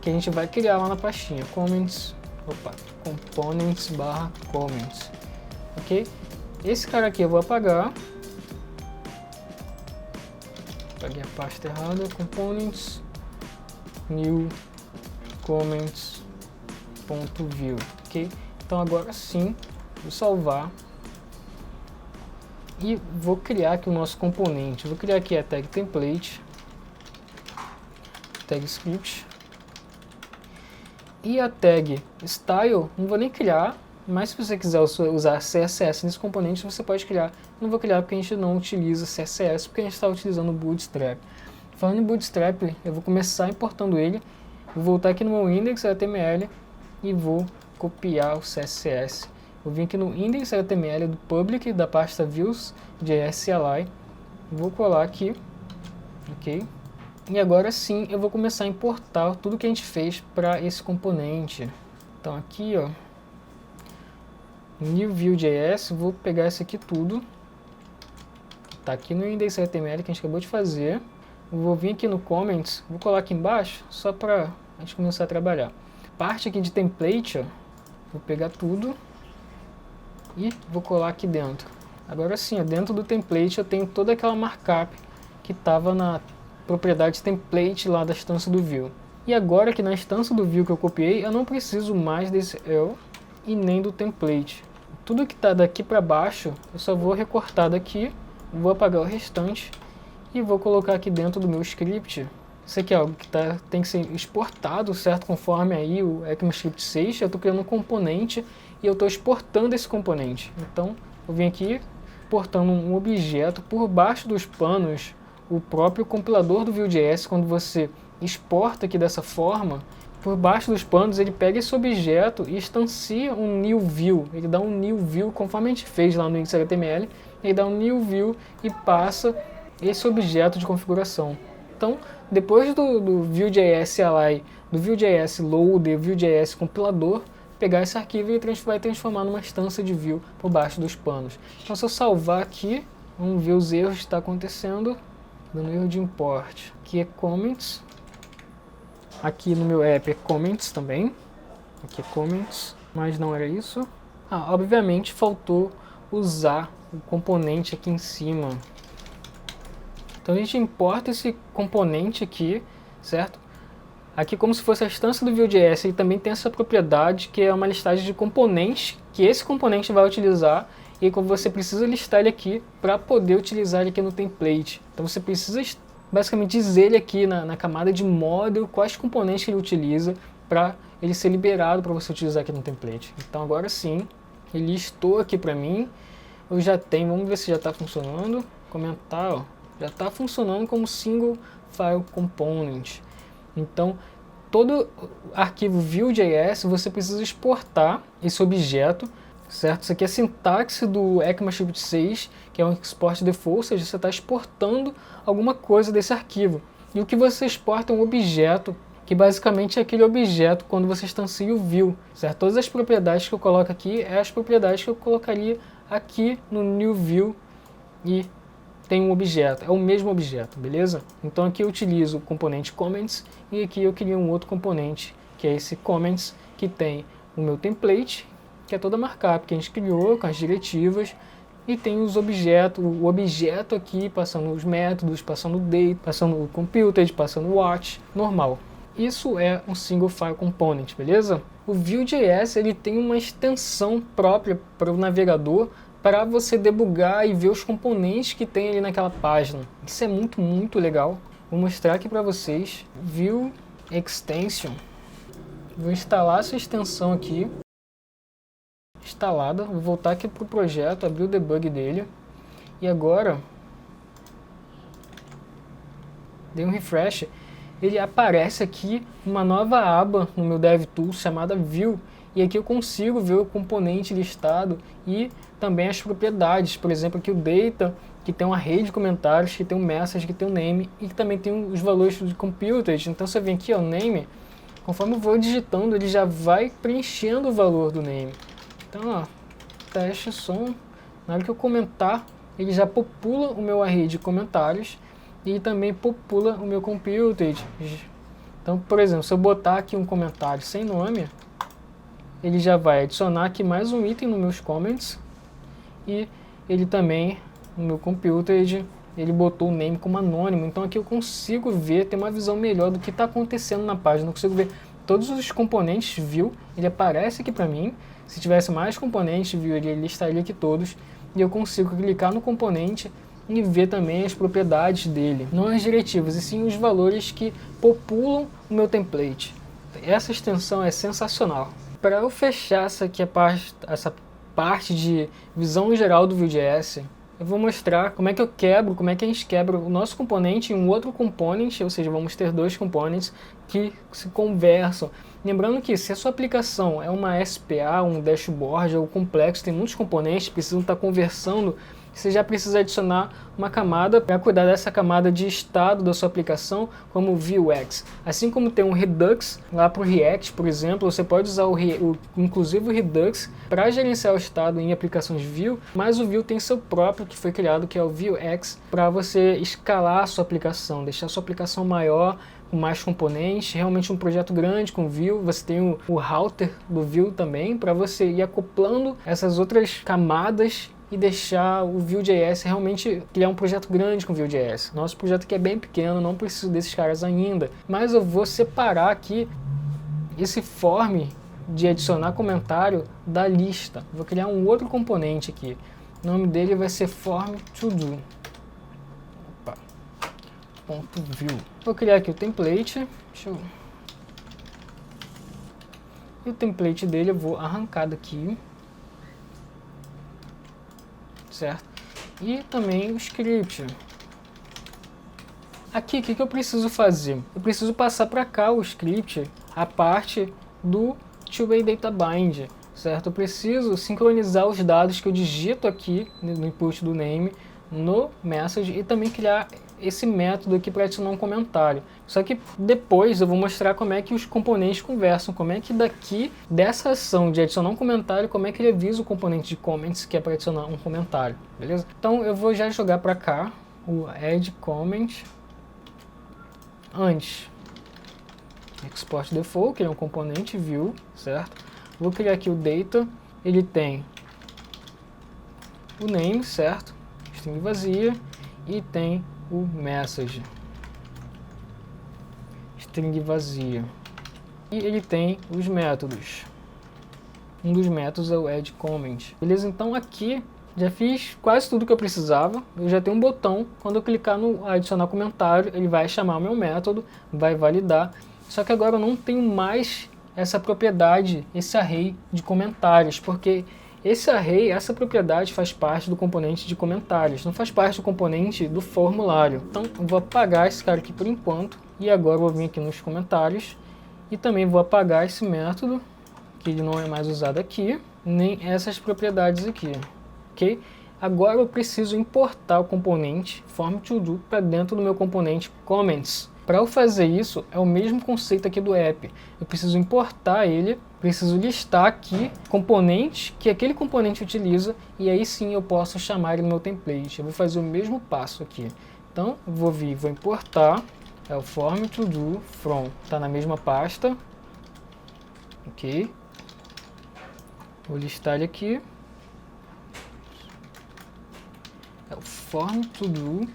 que a gente vai criar lá na pastinha. Components /comments. Ok? Esse cara aqui eu vou apagar. Apaguei a pasta errada. Components new comments.vue. Ok? Então agora sim, vou salvar e vou criar aqui o nosso componente. Vou criar aqui a tag template, tag script e a tag style. Não vou nem criar. Mas se você quiser usar CSS nesse componente, você pode criar. Não vou criar porque a gente não utiliza CSS, porque a gente está utilizando o Bootstrap. Falando em Bootstrap, eu vou começar importando ele. Vou voltar aqui no meu index.html e vou copiar o CSS. Eu vim aqui no index.html do public, da pasta views.js CLI. Vou colar aqui, ok? E agora sim, eu vou começar a importar tudo que a gente fez para esse componente. Então aqui, ó, New Vue.js, vou pegar isso aqui tudo, tá aqui no index.html que a gente acabou de fazer. Vou vir aqui no comments, vou colar aqui embaixo, só para a gente começar a trabalhar. Parte aqui de template, ó, vou pegar tudo e vou colar aqui dentro. Agora sim, dentro do template eu tenho toda aquela markup que estava na propriedade template lá da instância do view. E agora que na instância do view que eu copiei, eu não preciso mais desse L e nem do template. Tudo que está daqui para baixo, eu só vou recortar daqui, vou apagar o restante e vou colocar aqui dentro do meu script. Isso aqui é algo que tem que ser exportado, certo? Conforme aí o ECMAScript 6, eu estou criando um componente e eu estou exportando esse componente. Então, eu vim aqui exportando um objeto por baixo dos panos. O próprio compilador do Vue.js, quando você exporta aqui dessa forma, por baixo dos panos ele pega esse objeto e instancia um new view. Ele dá um new view, conforme a gente fez lá no XHTML, ele dá um new view e passa esse objeto de configuração. Então, depois do Vue.js ALI, do Vue.js Loader, Vue.js compilador, pegar esse arquivo e vai transformar numa instância de view por baixo dos panos. Então, se eu salvar aqui, vamos ver os erros que está acontecendo, dando erro de import. Aqui é comments, aqui no meu app é comments também, aqui é comments, mas não era isso. Obviamente faltou usar o componente aqui em cima. Então a gente importa esse componente aqui, certo? Aqui como se fosse a instância do Vue.js, ele também tem essa propriedade que é uma listagem de componentes que esse componente vai utilizar e como você precisa listar ele aqui para poder utilizar ele aqui no template. Então você precisa basicamente dizer ele aqui na camada de model quais componentes que ele utiliza para ele ser liberado para você utilizar aqui no template. Então agora sim, ele listou aqui para mim, eu já tenho, vamos ver se já está funcionando, comentar, ó. Já está funcionando como single file component. Então, todo arquivo Vue.js você precisa exportar esse objeto, certo? Isso aqui é a sintaxe do ECMAScript 6, que é um export default, ou seja, você está exportando alguma coisa desse arquivo. E o que você exporta é um objeto, que basicamente é aquele objeto quando você instancia o Vue, certo? Todas as propriedades que eu coloco aqui é as propriedades que eu colocaria aqui no new Vue e tem um objeto, é o mesmo objeto, beleza? Então aqui eu utilizo o componente comments e aqui eu crio um outro componente, que é esse comments, que tem o meu template, que é toda a markup que a gente criou com as diretivas, e tem os objetos, o objeto aqui passando os métodos, passando o date, passando o computed, passando o watch, normal. Isso é um single file component, beleza? O Vue.js ele tem uma extensão própria para o navegador, para você debugar e ver os componentes que tem ali naquela página. Isso é muito legal. Vou mostrar aqui para vocês. Vue Extension. Vou instalar essa extensão aqui. Instalada. Vou voltar aqui para o projeto, abrir o debug dele. E agora, dei um refresh. Ele aparece aqui uma nova aba no meu DevTools chamada Vue. E aqui eu consigo ver o componente listado e também as propriedades. Por exemplo, aqui o data, que tem uma rede de comentários, que tem um message, que tem um name e que também tem os valores de computed. Então você vem aqui, ó, name, conforme eu vou digitando, ele já vai preenchendo o valor do name. Então, ó, teste som. Na hora que eu comentar, ele já popula o meu array de comentários e também popula o meu computed. Então, por exemplo, se eu botar aqui um comentário sem nome, ele já vai adicionar aqui mais um item nos meus comments e ele também, no meu computed, ele botou o name como anônimo. Então aqui eu consigo ver, ter uma visão melhor do que está acontecendo na página. Eu consigo ver todos os componentes Vue, ele aparece aqui para mim. Se tivesse mais componentes Vue, ele listaria aqui todos. E eu consigo clicar no componente e ver também as propriedades dele. Não as diretivas, e sim os valores que populam o meu template. Essa extensão é sensacional. Para eu fechar essa parte de visão geral do Vue.js, eu vou mostrar como é que a gente quebra o nosso componente em um outro component, ou seja, vamos ter dois components que se conversam. Lembrando que se a sua aplicação é uma SPA, um dashboard ou complexo, tem muitos componentes que precisam estar conversando, você já precisa adicionar uma camada para cuidar dessa camada de estado da sua aplicação, como o Vuex. Assim como tem um Redux lá para o React, por exemplo, você pode usar inclusive o Redux para gerenciar o estado em aplicações Vue, mas o Vue tem seu próprio que foi criado, que é o Vuex, para você escalar a sua aplicação, deixar a sua aplicação maior, com mais componentes, realmente um projeto grande com Vue. Você tem o router do Vue também, para você ir acoplando essas outras camadas e deixar o Vue.js realmente criar um projeto grande com o Vue.js. Nosso projeto aqui é bem pequeno, não preciso desses caras ainda, mas eu vou separar aqui esse form de adicionar comentário da lista. Vou criar um outro componente aqui. O nome dele vai ser form to do. .view. Vou criar aqui o template. E o template dele eu vou arrancar daqui. Certo? E também o script. Aqui, o que eu preciso fazer? Eu preciso passar para cá o script, a parte do two-way data bind, certo? Eu preciso sincronizar os dados que eu digito aqui no input do name, no message, e também criar esse método aqui para adicionar um comentário. Só que depois eu vou mostrar como é que os componentes conversam, como é que daqui, dessa ação de adicionar um comentário, como é que ele avisa o componente de comments, que é para adicionar um comentário, beleza? Então eu vou já jogar para cá o add comment antes. Export default, que é um componente view, certo? Vou criar aqui o data, ele tem o name, certo? String vazia, e tem o message, string vazia, e ele tem os métodos. Um dos métodos é o add comment. Beleza? Então aqui já fiz quase tudo que eu precisava. Eu já tenho um botão, quando eu clicar no adicionar comentário, ele vai chamar o meu método, vai validar. Só que agora eu não tenho mais essa propriedade, esse array de comentários, porque esse array, essa propriedade faz parte do componente de comentários, não faz parte do componente do formulário. Então eu vou apagar esse cara aqui por enquanto, e agora eu vou vir aqui nos comentários, e também vou apagar esse método, que ele não é mais usado aqui, nem essas propriedades aqui, ok? Agora eu preciso importar o componente form2do para dentro do meu componente comments. Para eu fazer isso, é o mesmo conceito aqui do app. Eu preciso importar ele, preciso listar aqui componentes que aquele componente utiliza, e aí sim eu posso chamar ele no meu template. Eu vou fazer o mesmo passo aqui. Então, eu vou vir, vou importar, é o form2do from, está na mesma pasta, ok? Vou listar ele aqui, é o form2do,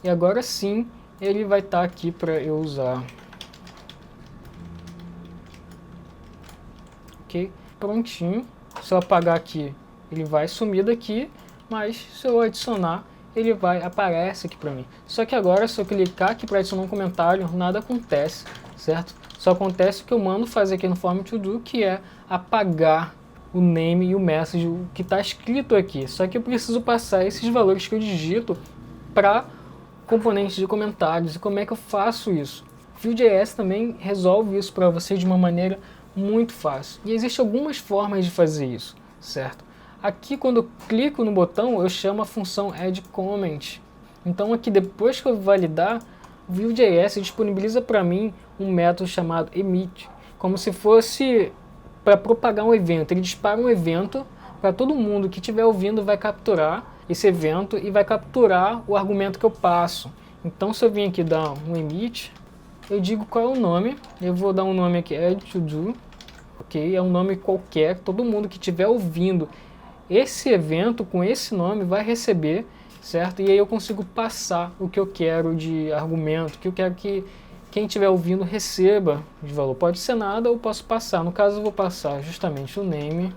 e agora sim, ele vai estar aqui para eu usar. Ok? Prontinho. Se eu apagar aqui, ele vai sumir daqui, mas se eu adicionar, ele vai aparecer aqui para mim. Só que agora, se eu clicar aqui para adicionar um comentário, nada acontece, certo? Só acontece o que eu mando fazer aqui no form2do, que é apagar o name e o message, o que está escrito aqui. Só que eu preciso passar esses valores que eu digito para componentes de comentários. E como é que eu faço isso? Vue.js também resolve isso para você de uma maneira muito fácil. E existem algumas formas de fazer isso, certo? Aqui, quando eu clico no botão, eu chamo a função add comment. Então aqui, depois que eu validar, o Vue.js disponibiliza para mim um método chamado emit, como se fosse para propagar um evento. Ele dispara um evento para todo mundo que estiver ouvindo, vai capturar esse evento e vai capturar o argumento que eu passo. Então, se eu vim aqui dar um emit, eu digo qual é o nome, eu vou dar um nome aqui, add to do, ok? É um nome qualquer, todo mundo que estiver ouvindo esse evento com esse nome vai receber, certo? E aí eu consigo passar o que eu quero de argumento, que eu quero que quem estiver ouvindo receba de valor. Pode ser nada ou posso passar, no caso eu vou passar justamente o name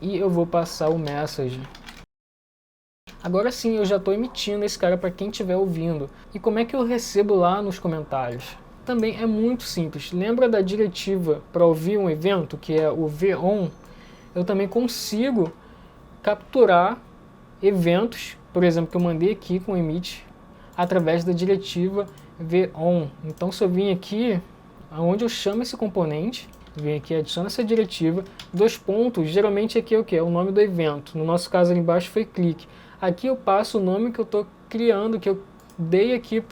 e eu vou passar o message. Agora sim, eu já estou emitindo esse cara para quem estiver ouvindo. E como é que eu recebo lá nos comentários? Também é muito simples. Lembra da diretiva para ouvir um evento, que é o von? Eu também consigo capturar eventos, por exemplo, que eu mandei aqui com o emit, através da diretiva von. Então, se eu vim aqui, onde eu chamo esse componente, vem aqui, adiciono essa diretiva, dois pontos, geralmente aqui é o que? É o nome do evento. No nosso caso ali embaixo foi clique. Aqui eu passo o nome que eu estou criando, que eu dei aqui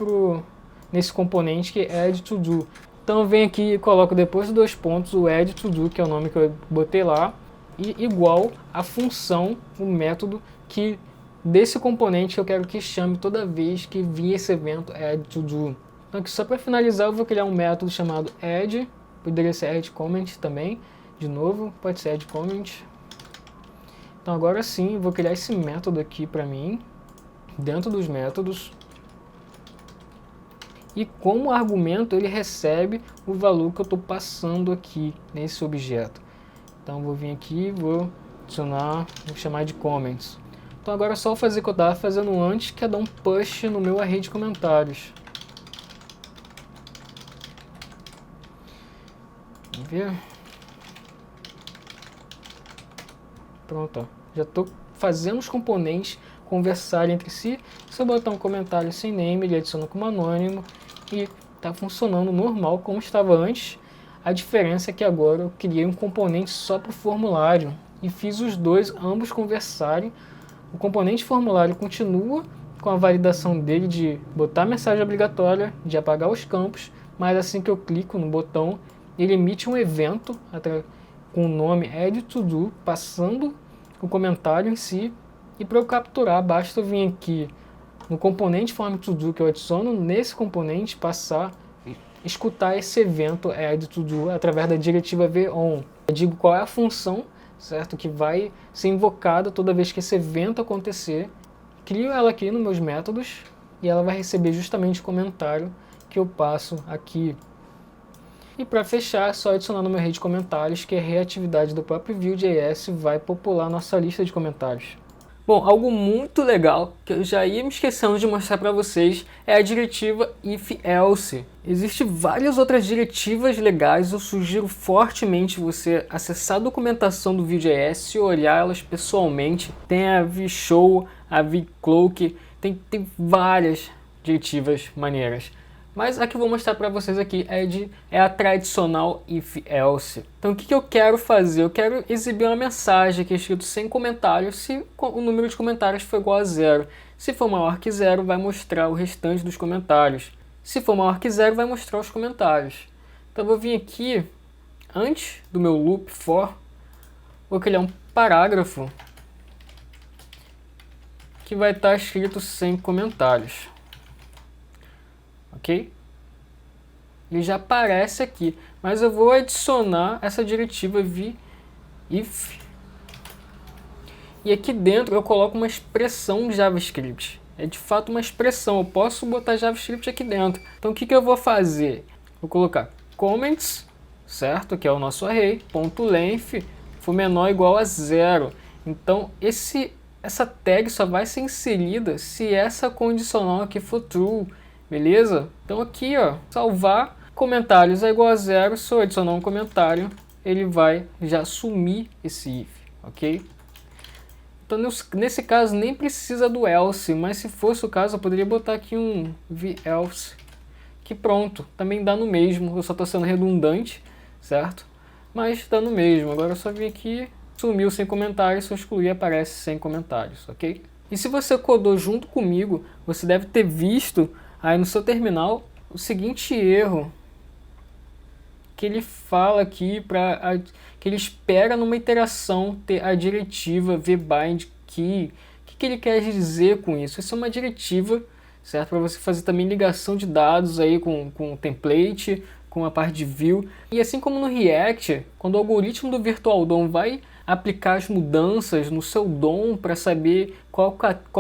nesse componente que é add to do. Então eu venho aqui e coloco depois dos dois pontos o add to do, que é o nome que eu botei lá, e igual a função, o método que desse componente que eu quero que chame toda vez que vir esse evento add to do. Então aqui só para finalizar eu vou criar um método chamado add, poderia ser add comment também, de novo, pode ser add comment. Então agora sim, eu vou criar esse método aqui para mim, dentro dos métodos. E como argumento ele recebe o valor que eu estou passando aqui nesse objeto. Então vou vir aqui, vou adicionar, vou chamar de comments. Então agora é só fazer o que eu estava fazendo antes, que é dar um push no meu array de comentários. Vamos ver. Pronto, ó. Já estou fazendo os componentes conversarem entre si. Se eu botar um comentário sem name, ele adiciona como anônimo e está funcionando normal como estava antes. A diferença é que agora eu criei um componente só para o formulário e fiz os dois, ambos conversarem. O componente formulário continua com a validação dele de botar mensagem obrigatória, de apagar os campos, mas assim que eu clico no botão, ele emite um evento com o nome addToDo, passando o comentário em si. E para eu capturar, basta eu vir aqui no componente formToDo que eu adiciono nesse componente, passar, escutar esse evento addToDo através da diretiva VON. Eu digo qual é a função, certo, que vai ser invocada toda vez que esse evento acontecer. Crio ela aqui nos meus métodos e ela vai receber justamente o comentário que eu passo aqui. E para fechar, é só adicionar no meu array de comentários, que a reatividade do próprio Vue.js vai popular nossa lista de comentários. Bom, algo muito legal que eu já ia me esquecendo de mostrar para vocês é a diretiva if-else. Existem várias outras diretivas legais, eu sugiro fortemente você acessar a documentação do Vue.js e olhar elas pessoalmente. Tem a vshow, a vcloak, tem várias diretivas maneiras. Mas a que eu vou mostrar para vocês aqui é a tradicional if-else. Então o que eu quero fazer? Eu quero exibir uma mensagem aqui escrito sem comentários se o número de comentários for igual a 0. Se for maior que 0, vai mostrar o restante dos comentários. Se for maior que 0, vai mostrar os comentários. Então eu vou vir aqui, antes do meu loop for, vou criar um parágrafo que vai estar escrito sem comentários. Ok? Ele já aparece aqui, mas eu vou adicionar essa diretiva if e aqui dentro eu coloco uma expressão JavaScript. É de fato uma expressão, eu posso botar JavaScript aqui dentro. Então o que eu vou fazer? Vou colocar comments, certo? Que é o nosso array, ponto length, for menor ou igual a 0. Então essa tag só vai ser inserida se essa condicional aqui for true. Beleza? Então aqui, ó, salvar comentários é igual a 0, se eu adicionar um comentário, ele vai já assumir esse if, ok? Então nesse caso nem precisa do else, mas se fosse o caso eu poderia botar aqui um v-else, que pronto, também dá no mesmo, eu só estou sendo redundante, certo? Mas dá no mesmo, agora eu só vim aqui, sumiu sem comentários, se eu excluir aparece sem comentários, ok? E se você codou junto comigo, você deve ter visto aí no seu terminal o seguinte erro que ele fala aqui que ele espera numa iteração ter a diretiva vBindKey. O que ele quer dizer com isso? Isso é uma diretiva, certo? Para você fazer também ligação de dados aí com o template, com a parte de view. E assim como no React, quando o algoritmo do Virtual DOM vai aplicar as mudanças no seu DOM para saber qual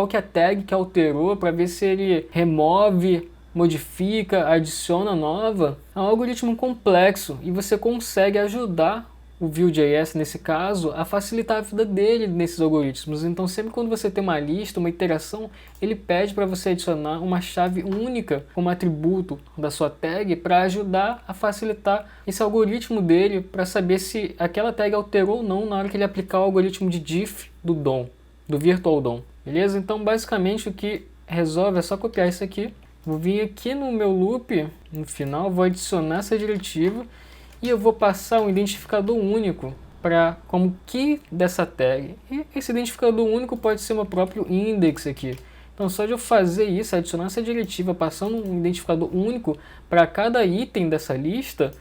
que é a tag que alterou, para ver se ele remove, modifica, adiciona nova, é um algoritmo complexo e você consegue ajudar o Vue.js, nesse caso, a facilitar a vida dele nesses algoritmos. Então sempre quando você tem uma lista, uma iteração, ele pede para você adicionar uma chave única como atributo da sua tag para ajudar a facilitar esse algoritmo dele para saber se aquela tag alterou ou não na hora que ele aplicar o algoritmo de diff do DOM, do Virtual DOM. Beleza? Então basicamente o que resolve é só copiar isso aqui. Vou vir aqui no meu loop, no final, vou adicionar essa diretiva e eu vou passar um identificador único como key dessa tag. E esse identificador único pode ser o meu próprio index aqui. Então só de eu fazer isso, adicionar essa diretiva, passando um identificador único para cada item dessa lista,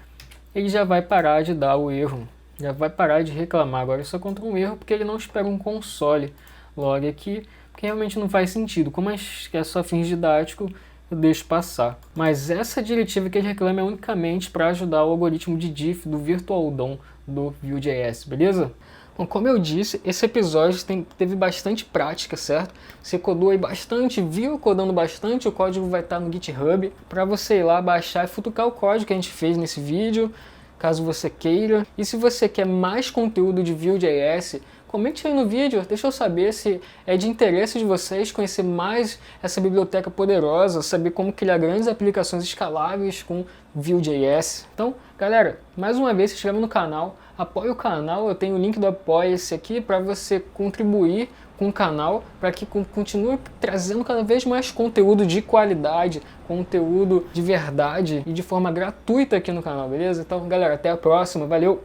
ele já vai parar de dar o erro. Já vai parar de reclamar. Agora eu só encontro um erro porque ele não espera um console log aqui, porque realmente não faz sentido. Como é só fins didáticos, eu deixo passar. Mas essa diretiva que ele reclama é unicamente para ajudar o algoritmo de diff do Virtual DOM do Vue.js, beleza? Bom, como eu disse, esse episódio teve bastante prática, certo? Você codou aí bastante, viu codando bastante, o código vai estar no GitHub para você ir lá baixar e futucar o código que a gente fez nesse vídeo, caso você queira. E se você quer mais conteúdo de Vue.js, comente aí no vídeo, deixa eu saber se é de interesse de vocês conhecer mais essa biblioteca poderosa, saber como criar grandes aplicações escaláveis com Vue.js. Então, galera, mais uma vez se inscreva no canal, apoie o canal, eu tenho o link do Apoia-se aqui para você contribuir com o canal, para que continue trazendo cada vez mais conteúdo de qualidade, conteúdo de verdade e de forma gratuita aqui no canal, beleza? Então, galera, até a próxima, valeu!